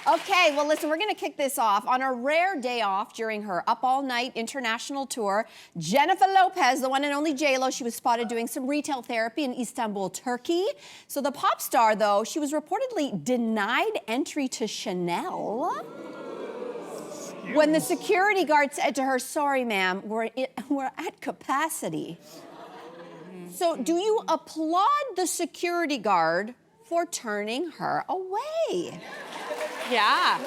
Okay, well, listen, we're going to kick this off. On a rare day off during her Up All Night international tour, Jennifer Lopez, the one and only J.Lo, she was spotted doing some retail therapy in Istanbul, Turkey. So the pop star, though, she was reportedly denied entry to Chanel when the security guard said to her, "Sorry, ma'am, we're at capacity." So do you applaud the security guard for turning her away? Yeah.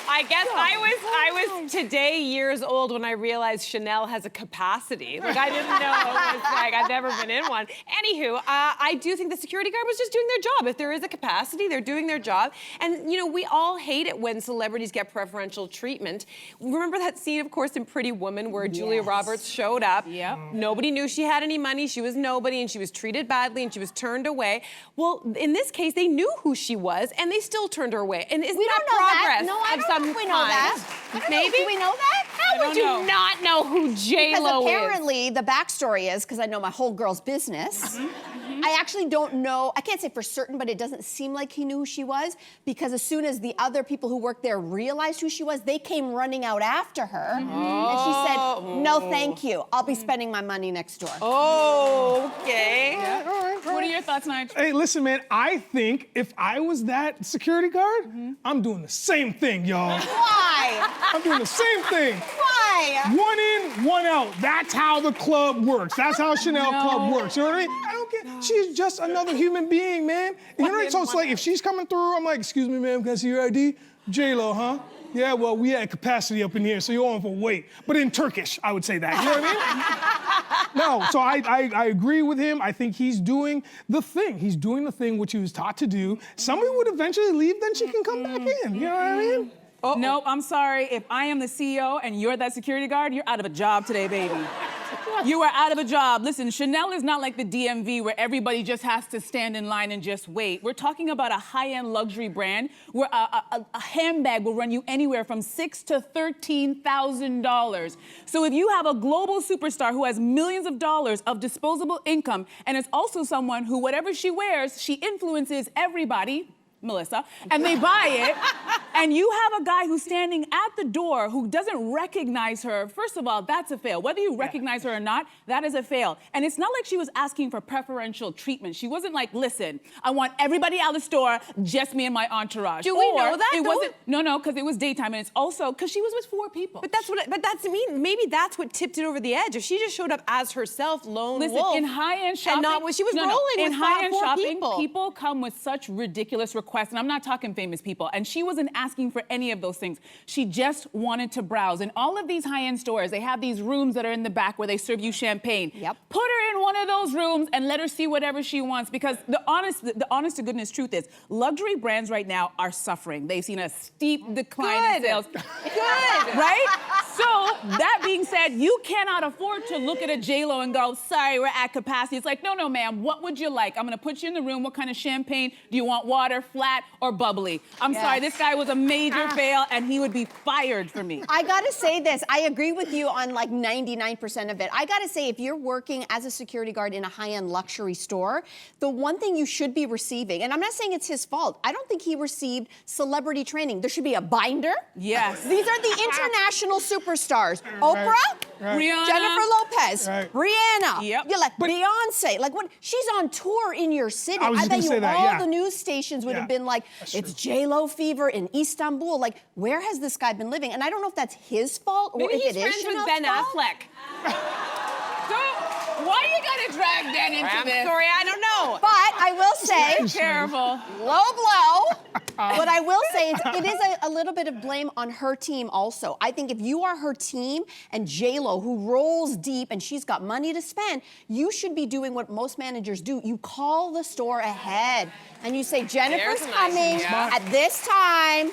I guess I was today years old when I realized Chanel has a capacity. Like, I didn't know it was like, I've never been in one. Anywho, I do think the security guard was just doing their job. If there is a capacity, they're doing their job. And, you know, we all hate it when celebrities get preferential treatment. Remember that scene, of course, in Pretty Woman where Julia Roberts showed up. Yep. Nobody knew she had any money. She was nobody, and she was treated badly, and she was turned away. Well, in this case, they knew who she was, and they still turned her away. And isn't that progress? No, I of don't some think we know kind? that. Maybe? Do we know that? How would you not know who J.Lo Because is? apparently the backstory is, because I know my whole girl's business, I actually don't know, I can't say for certain, but it doesn't seem like he knew who she was, because as soon as the other people who worked there realized who she was, they came running out after her. And she said, "No, thank you. I'll be spending my money next door." Oh, okay. Yeah. All right. What are your thoughts, Nige? Hey, listen, man, I think if I was that security guard, I'm doing the same thing, y'all. Why? I'm doing the same thing. Why? One in, one out. That's how the club works. That's how Chanel Club works. You know what I mean? I don't care. She's just another human being, man. And you know what? So it's like, if she's coming through, I'm like, "Excuse me, ma'am, can I see your ID? J.Lo, huh? Yeah, well, we had capacity up in here, so you're on for wait." But in Turkish, I would say that. You know what I mean? No, so I agree with him. I think he's doing the thing. He's doing the thing which he was taught to do. Somebody would eventually leave, then she can come back in. You know what I mean? Nope, I'm sorry. If I am the CEO and you're that security guard, you're out of a job today, baby. You are out of a job. Listen, Chanel is not like the DMV where everybody just has to stand in line and just wait. We're talking about a high-end luxury brand where a handbag will run you anywhere from $6,000 to $13,000. So if you have a global superstar who has millions of dollars of disposable income and is also someone who, whatever she wears, she influences everybody, Melissa, and they buy it, and you have a guy who's standing at the door who doesn't recognize her, first of all, that's a fail. Whether you recognize her or not, that is a fail. And it's not like she was asking for preferential treatment. She wasn't like, "Listen, I want everybody out of the store, just me and my entourage." Do we know that, it though? wasn't, no, because it was daytime, and it's also because she was with 4 people. But maybe that's what tipped it over the edge. If she just showed up as herself, lone Listen, wolf, in high-end shopping, and not what she was rolling with in high-end four shopping, people. come with such ridiculous requests, and I'm not talking famous people, and she wasn't asking for any of those things. She just wanted to browse. And all of these high-end stores, they have these rooms that are in the back where they serve you champagne. Yep. Put her in one of those rooms and let her see whatever she wants, because the honest to goodness truth is, luxury brands right now are suffering. They've seen a steep decline in sales. Good. Right? So, that being said, you cannot afford to look at a J.Lo and go, "Sorry, we're at capacity." It's like, no, ma'am, what would you like? I'm gonna put you in the room. What kind of champagne? Do you want water, flat, or bubbly? I'm sorry, this guy was a major fail, and he would be fired for me. I gotta say this, I agree with you on like 99% of it. I gotta say, if you're working as a security guard in a high-end luxury store, the one thing you should be receiving, and I'm not saying it's his fault, I don't think he received celebrity training. There should be a binder. Yes. These are the international superstars. Oprah, Rihanna. Jennifer Lopez, Rihanna. Yep. You're like Beyonce. Like what? She's on tour in your city. I was just bet gonna you say that, all yeah. the news stations would have been like, "It's J.Lo fever in Istanbul." Like, where has this guy been living? And I don't know if that's his fault or Maybe if he's it is friends with Chanel's Ben fault. Affleck. Why you gotta drag Ben into I'm this? sorry, I don't know. But I will say, Careful. low blow. But I will say it is a little bit of blame on her team also. I think if you are her team and J.Lo, who rolls deep and she's got money to spend, you should be doing what most managers do. You call the store ahead and you say, "Jennifer's There's a nice coming idea. at this time.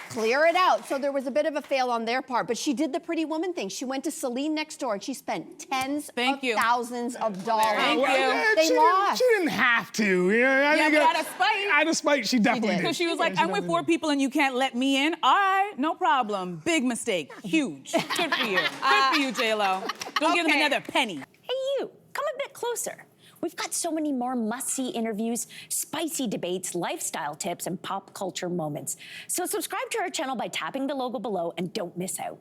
Clear it out." So there was a bit of a fail on their part, but she did the Pretty Woman thing. She went to Celine next door and she spent tens of thousands of dollars. Thank you. They lost. She didn't have to. You know, I think but out of spite. Out of spite, she definitely did. Because she was like, "I'm with 4 people and you can't let me in." All right, no problem. Big mistake. Huge. Good for you. Good for you, J.Lo. Don't give them another penny. Hey, you, come a bit closer. We've got so many more must-see interviews, spicy debates, lifestyle tips, and pop culture moments. So subscribe to our channel by tapping the logo below and don't miss out.